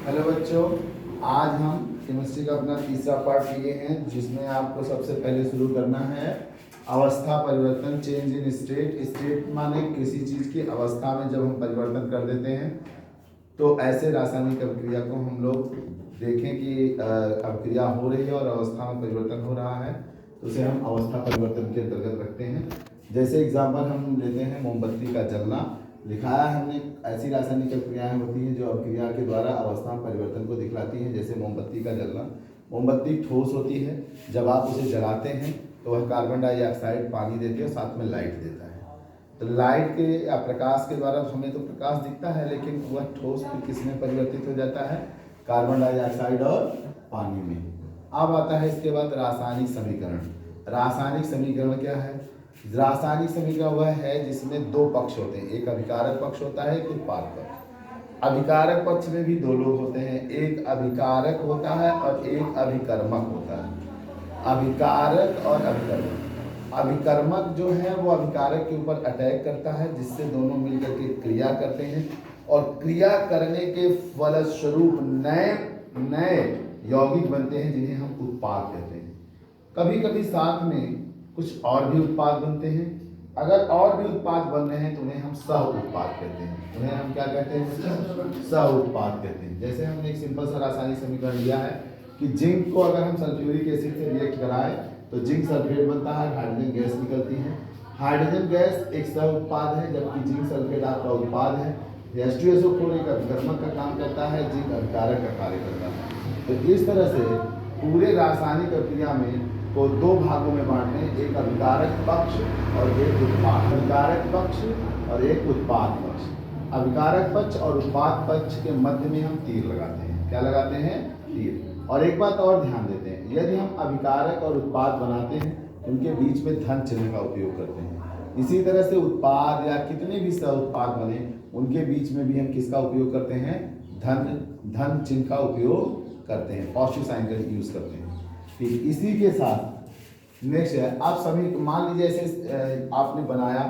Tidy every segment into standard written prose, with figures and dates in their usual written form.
Hello बच्चों, आज हम केमिस्ट्री का अपना तीसरा पार्ट लिए हैं, जिसमें आपको सबसे पहले शुरू करना है अवस्था परिवर्तन, चेंज इन स्टेट। स्टेट माने किसी चीज़ की अवस्था में जब हम परिवर्तन कर देते हैं, तो ऐसे रासायनिक अभिक्रिया को हम लोग देखें कि अभिक्रिया हो रही है और अवस्था में परिवर्तन हो रहा है, तो उसे हम अवस्था परिवर्तन के अंतर्गत रखते हैं। जैसे एग्जाम्पल हम लेते हैं मोमबत्ती का जलना। लिखाया हमने ऐसी रासायनिक अभिक्रियाएं होती हैं जो अभिक्रिया के द्वारा अवस्था में परिवर्तन को दिखलाती हैं। जैसे मोमबत्ती का जलना, मोमबत्ती ठोस होती है, जब आप उसे जलाते हैं तो वह कार्बन डाइऑक्साइड पानी देती है और साथ में लाइट देता है। तो लाइट के या प्रकाश के द्वारा हमें तो प्रकाश दिखता है, लेकिन वह ठोस फिर किस में परिवर्तित हो जाता है? कार्बन डाइऑक्साइड और पानी में। अब आता है इसके बाद रासायनिक समीकरण। रासायनिक समीकरण क्या है? रासायनिक समीकरण वह है जिसमें दो पक्ष होते हैं, एक अभिकारक पक्ष होता है, एक उत्पाद पक्ष। अभिकारक पक्ष में भी दो लोग होते हैं, एक अभिकारक होता है और एक अभिकर्मक होता है। अभिकारक और अभिकर्मक। अभिकर्मक जो है वो अभिकारक के ऊपर अटैक करता है, जिससे दोनों मिलकर के क्रिया करते हैं और क्रिया करने के फलस्वरूप नए नए यौगिक बनते हैं, जिन्हें हम उत्पाद कहते हैं। कभी कभी साथ में कुछ और भी उत्पाद बनते हैं। अगर और भी उत्पाद बन रहे हैं तो उन्हें हम सह उत्पाद कहते हैं। उन्हें हम क्या कहते हैं? सह उत्पाद कहते हैं। जैसे हमने एक सिंपल सा रासायनिक समीकरण लिया है कि जिंक को अगर हम सल्फ्यूरिक एसिड से रिएक्ट कराएं तो जिंक सल्फेट बनता है, हाइड्रोजन गैस निकलती है। हाइड्रोजन गैस एक सह उत्पाद है, जबकि जिंक सल्फेट आपका उत्पाद है। H2SO4 एक अभिकर्मक का काम करता है, जिंक अभिकारक का कार्य करता है। तो इस तरह से पूरे रासायनिक प्रक्रिया में को दो भागों में बांटते हैं, एक अभिकारक पक्ष और एक उत्पाद। अभिकारक पक्ष और एक उत्पाद पक्ष। अभिकारक पक्ष और उत्पाद पक्ष के मध्य में हम तीर लगाते हैं। क्या लगाते हैं? तीर। और एक बात और ध्यान देते हैं, यदि हम अभिकारक और उत्पाद बनाते हैं उनके बीच में धन चिन्ह का उपयोग करते हैं। इसी तरह से उत्पाद या कितने भी सह उत्पाद बने उनके बीच में भी हम किसका उपयोग करते हैं? धन चिन्ह का उपयोग करते हैं, पॉजिटिव साइन का यूज करते हैं। ठीक इसी के साथ नेक्स्ट है, आप सभी मान लीजिए ऐसे आपने बनाया,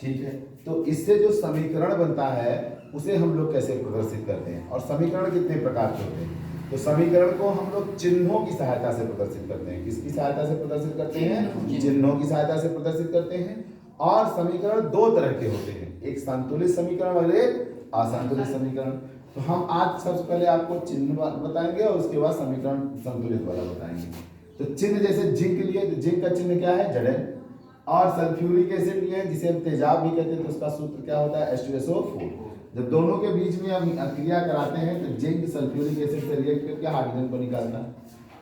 ठीक है, तो इससे जो समीकरण बनता है उसे हम लोग कैसे प्रदर्शित करते हैं? और समीकरण कितने प्रकार के होते हैं? तो समीकरण को हम लोग चिन्हों की सहायता से प्रदर्शित करते हैं। किसकी सहायता से प्रदर्शित करते हैं? चिन्हों की सहायता से प्रदर्शित करते हैं। और समीकरण दो तरह के होते हैं, एक संतुलित समीकरण और एक असंतुलित समीकरण। तो हम आज सबसे पहले आपको चिन्ह बताएंगे और उसके बाद समीकरण संतुलित वाला बताएंगे। तो चिन्ह जैसे जिंक लिए तो जिंक का चिन्ह क्या है? Zn। और सल्फ्यूरिक एसिड लिए जिसे हम तेजाब भी कहते हैं, तो उसका सूत्र क्या होता है? H2SO4। जब दोनों के बीच में हम क्रिया कराते हैं तो जिंक सल्फ्यूरिक एसिड से रिएक्ट करके हाइड्रोजन को निकालता है।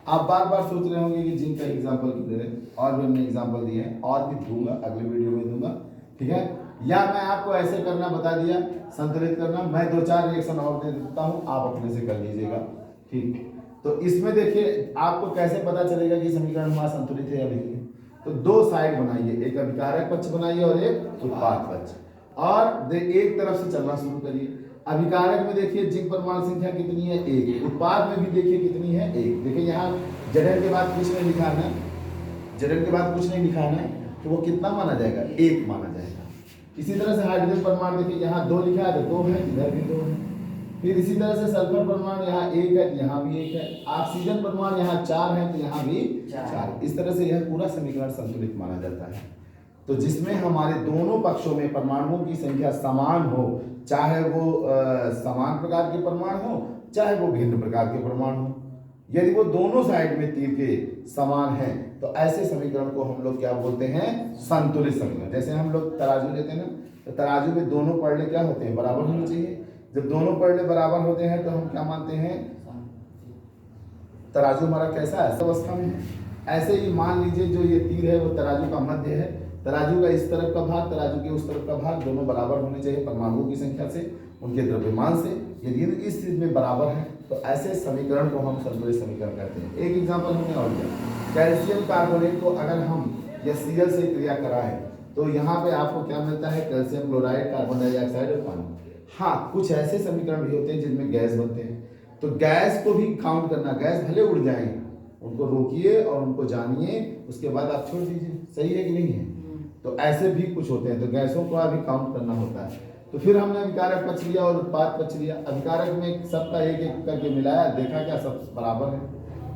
आप बार बार सोच रहे होंगे कि जिंक का एग्जाम्पल क्यों दे रहे हैं, और भी हमने एग्जाम्पल दिए हैं और भी दूंगा, अगले वीडियो में दूंगा, ठीक है। या मैं आपको ऐसे करना बता दिया, संतुलित करना, मैं दो चार रिएक्शन और दे देता हूँ, आप अपने से कर लीजिएगा, ठीक। तो इसमें देखिए आपको कैसे पता चलेगा कि समीकरण हमारा संतुलित है या नहीं है। तो दो साइड बनाइए, एक अभिकारक पक्ष बनाइए और एक उत्पाद पक्ष, और एक तरफ से चलना शुरू करिए। अभिकारक में देखिए जिंक परमाणु संख्या कितनी है? एक। उत्पाद में भी देखिए कितनी है? एक। देखिए यहाँ Zn के बाद कुछ नहीं लिखा है, Zn के बाद कुछ नहीं लिखा है, तो वो कितना माना जाएगा? एक माना जाएगा। इसी तरह से हाइड्रोजन परमाणु देखिए यहाँ दो लिखा है तो दो है, इधर भी दो है। फिर इसी तरह से सल्फर परमाणु यहाँ एक है, यहाँ भी एक है। ऑक्सीजन परमाणु यहाँ चार है तो यहाँ भी चार। इस तरह से यह पूरा समीकरण संतुलित माना जाता है। तो जिसमें हमारे दोनों पक्षों में परमाणुओं की संख्या समान हो, चाहे वो समान प्रकार के परमाणु हो, चाहे वो भिन्न प्रकार के परमाणु हो। यदि वो दोनों साइड में तीर के समान है तो ऐसे समीकरण को हम लोग क्या बोलते हैं? संतुलित समीकरण। जैसे हम लोग तराजू लेते हैं ना, तो तराजू में दोनों पड़ले क्या होते हैं? बराबर होने चाहिए। जब दोनों पड़ले बराबर होते हैं तो हम क्या मानते हैं? तराजू हमारा कैसा है? अवस्था में है। ऐसे ही मान लीजिए जो ये तीर है वो तराजू का मध्य है। तराजू का इस तरफ का भाग, तराजू के उस तरफ का भाग, दोनों बराबर होने चाहिए परमाणुओं की संख्या से, उनके द्रव्यमान से। यदि इस चीज में बराबर है तो ऐसे समीकरण को हम संतुलित समीकरण कहते हैं। एक एग्जाम्पल हमने और दिया, कैल्शियम कार्बोनेट को अगर हम या Cl से क्रिया कराएं तो यहाँ पे आपको क्या मिलता है? कैल्शियम क्लोराइड, कार्बन डाइऑक्साइड और पानी। हाँ, कुछ ऐसे समीकरण भी होते हैं जिनमें गैस बनते हैं, तो गैस को भी काउंट करना। गैस भले उड़ जाएंगे, उनको रोकिए और उनको जानिए, उसके बाद आप छोड़ दीजिए। सही है कि नहीं है? तो ऐसे भी कुछ होते हैं, तो गैसों को अभी काउंट करना होता है। तो फिर हमने अभिकारक पक्ष लिया और उत्पाद पक्ष लिया। अभिकारक में सबका एक एक करके मिलाया, देखा क्या सब बराबर है,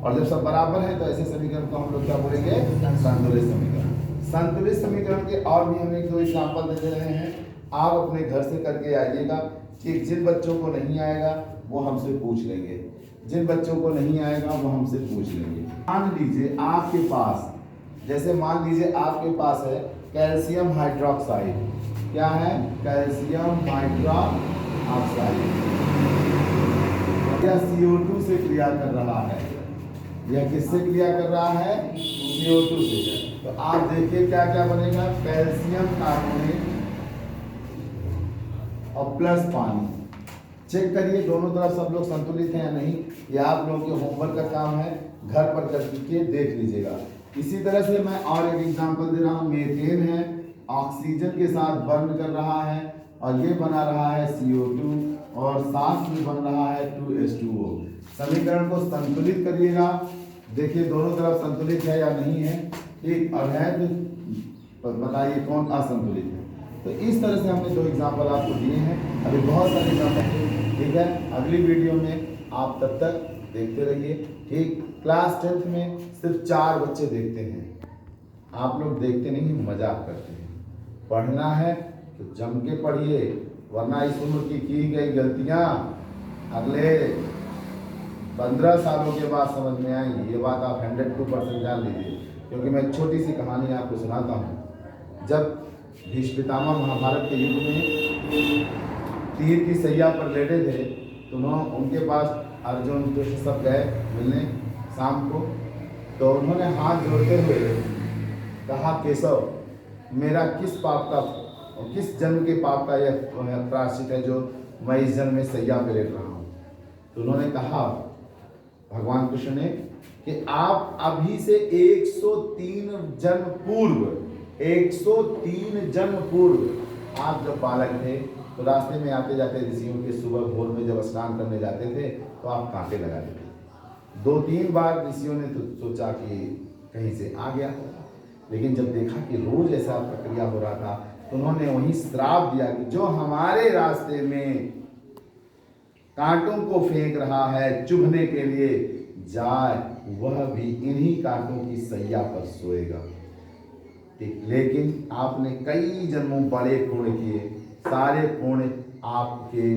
और जब सब बराबर है तो ऐसे समीकरण को हम लोग क्या बोलेंगे, संतुलित समीकरण। संतुलित समीकरण के और भी हम एक दो एग्जाम्पल दे रहे हैं, आप अपने घर से करके आइएगा। कि जिन बच्चों को नहीं आएगा वो हमसे पूछ लेंगे, जिन बच्चों को नहीं आएगा वो हमसे पूछ लेंगे। मान लीजिए आपके पास, जैसे मान लीजिए आपके पास है कैल्शियम हाइड्रोक्साइड, क्या है, कैल्शियम हाइड्रोक्साइड, यह CO2 से क्रिया कर रहा है। यह किससे क्रिया कर रहा है, CO2 से। तो आप देखिए क्या क्या बनेगा, कैल्शियम कार्बोनेट और प्लस पानी। चेक करिए दोनों तरफ सब लोग संतुलित हैं या नहीं, ये आप लोगों के होमवर्क का काम है, घर पर करके देख लीजिएगा। इसी तरह से मैं और एक एग्जांपल दे रहा हूँ, मेथेन है, ऑक्सीजन के साथ बर्न कर रहा है और ये बना रहा है CO2 और साथ में बन रहा है 2H2O। समीकरण को संतुलित करिएगा, देखिए दोनों तरफ संतुलित है या नहीं है, ठीक, और है तो बताइए कौन असंतुलित है। तो इस तरह से हमने दो एग्जाम्पल आपको दिए हैं, अभी बहुत सारे एग्जाम्पल, ठीक है। अगली वीडियो में आप तब तक देखते रहिए, ठीक। क्लास 10th में सिर्फ 4 बच्चे देखते हैं, आप लोग देखते नहीं, मजाक करते हैं। पढ़ना है तो जम के पढ़िए, वरना इस उम्र की गई गलतियाँ अगले 15 सालों के बाद समझ में आएंगी। ये बात आप 102% जान लीजिए, क्योंकि मैं एक छोटी सी कहानी आपको सुनाता हूँ। जब भीष्म पितामह महाभारत के युद्ध में तीर की सैया पर लेटे थे, तो उनके पास अर्जुन कृष्ण सब गए मिलने शाम को। तो उन्होंने हाथ जोड़ते हुए कहा, केशव, मेरा किस पाप का, किस जन्म के पाप का यह प्रायश्चित है जो मैं इस जन्म में सैया पे लेट रहा हूँ। तो उन्होंने कहा, भगवान कृष्ण ने, कि आप अभी से 103 जन्म पूर्व, 103 जन्म पूर्व आप जब बालक थे तो रास्ते में आते जाते ऋषियों के सुबह भोर में जब स्नान करने जाते थे तो आप कांटे लगा देते। 2-3 बार ऋषियों ने तो सोचा कि कहीं से आ गया, लेकिन जब देखा कि रोज ऐसा प्रक्रिया हो रहा था तो उन्होंने वहीं श्राप दिया कि जो हमारे रास्ते में कांटों को फेंक रहा है चुभने के लिए जाए, वह भी इन्हीं कांटों की सैया पर सोएगा। लेकिन आपने कई जन्मों बड़े पुण्य किए, सारे पुण्य आपके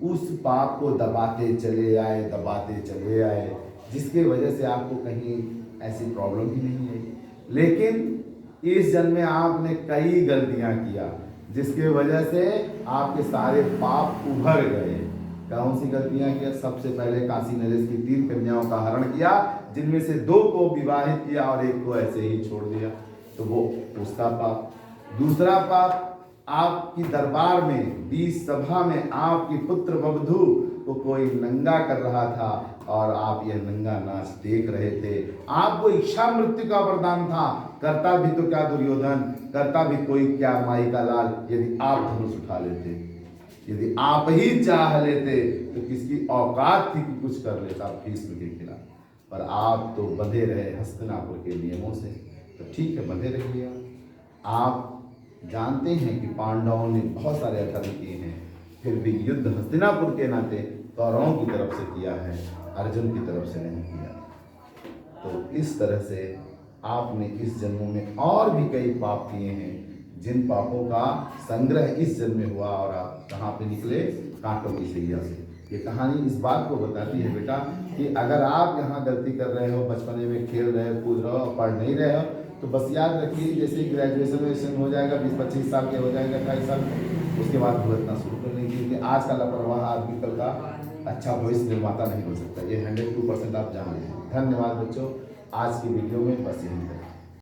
उस पाप को दबाते चले आए, जिसके वजह से आपको कहीं ऐसी प्रॉब्लम ही नहीं आई। लेकिन इस जन्म में आपने कई गलतियां किया, जिसके वजह से आपके सारे पाप उभर गए। कौन सी गलतियां किया? सबसे पहले काशी नरेश की 3 कन्याओं का हरण किया, जिनमें से 2 को विवाहित किया और 1 को ऐसे ही छोड़ दिया, तो वो उसका पाप। दूसरा पाप, आपकी दरबार में 20 सभा में आपकी पुत्र बबधू को कोई नंगा कर रहा था और आप यह नंगा नाच देख रहे थे। आपको इच्छा मृत्यु का वरदान था, करता भी तो क्या दुर्योधन, करता भी कोई क्या माई का लाल, यदि आप धनुष उठा लेते, यदि आप ही चाह लेते तो किसकी औकात थी कि कुछ कर लेता भीष्म के खिलाफ। पर आप तो बंधे रहे हस्तिनापुर के नियमों से, तो ठीक है बंधे रहिए। आप जानते हैं कि पांडवों ने बहुत सारे अधर्म किए हैं, फिर भी युद्ध हस्तिनापुर के नाते कौरवों की तरफ से किया है, अर्जुन की तरफ से नहीं किया। तो इस तरह से आपने इस जन्म में और भी कई पाप किए हैं, जिन पापों का संग्रह इस जन्म में हुआ और आप कहाँ पे निकले? कांटों की सैया से। ये कहानी इस बात को बताती है बेटा कि अगर आप यहाँ गलती कर रहे हो, बचपने में खेल रहे हो, कूद रहे हो, पढ़ नहीं रहे हो, तो बस याद रखिए जैसे ग्रेजुएशन हो जाएगा, 20-25 साल के हो जाएगा, 28 साल, उसके बाद भुगतना शुरू कर लेंगे। क्योंकि आज का लापरवाह आदमी कल का अच्छा भविष्य निर्माता नहीं हो सकता। ये 102% आप जान लें। धन्यवाद बच्चों, आज की वीडियो में बस यही है।